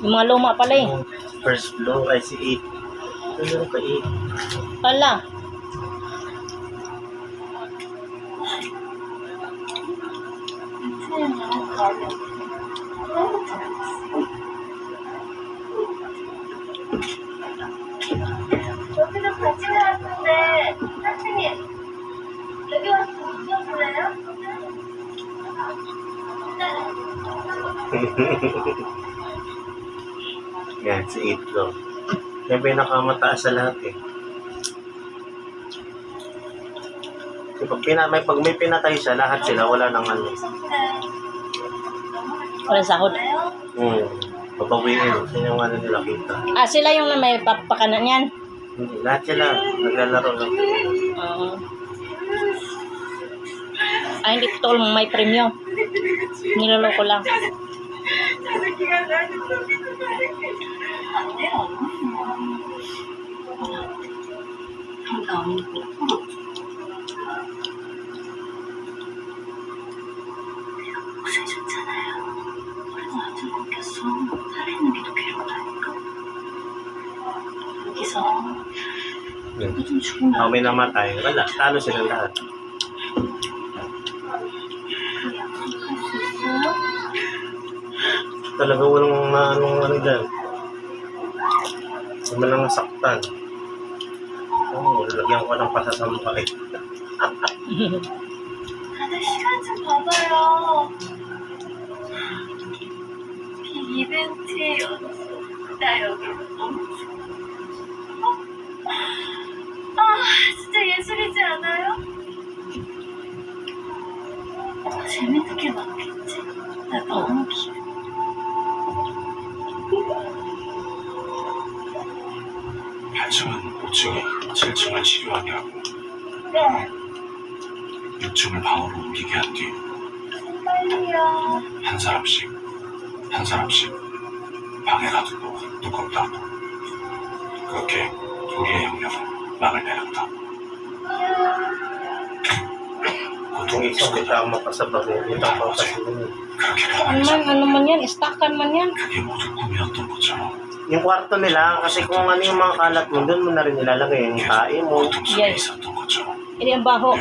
Yung mga luma pala eh. First floor ay si 8. Ano ka 8? Pala. 여기도 같이 나왔는데 선생님 여기 와서 웃어볼래요? Yan, si 8 floor. Yung pinakamataas sa lahat eh. So, pag may pinatay siya, lahat sila wala nang ano. Wala sahod. Papawiin. Yun yung ano nila kita. Ah, sila yung may papakanan yan. Hindi, lahat sila. Naglalaro lang. Oo. Ah, hindi totoo may premyo. Niloloko lang. May namatay. Wala. Talo sila lahat. Talaga walang ano dyan. Wala nang nasaktan. Lagyan ko ng pasasampay. 다들 시간 좀 봐봐요. 이 이벤트의 연속. 나 여기 너무 좋아. 아, 진짜 예술이지 않아요? 더 재밌는 게 많겠지? 나 너무 기대. 한층은 5층에 7층을 치료하게 하고 네, 6층을 방으로 옮기게 한 뒤 빨리요. 한 사람씩 방에 가두고 뚜껑 닫고 그렇게 우리의 영역은 막을 내렸다. Kung isang di siya makasabag, hindi lang pa kasi 그렇게 Ano man, ano man yan, stockan man yan. 그게 모두 꿈이었던 것처럼 yung kwarto nila, kasi kung ano yung mga kalat mo, doon mo na rin nilalagay yung tae mo. 고통 속에 Yes. 있었던 것처럼 Ini ang baho.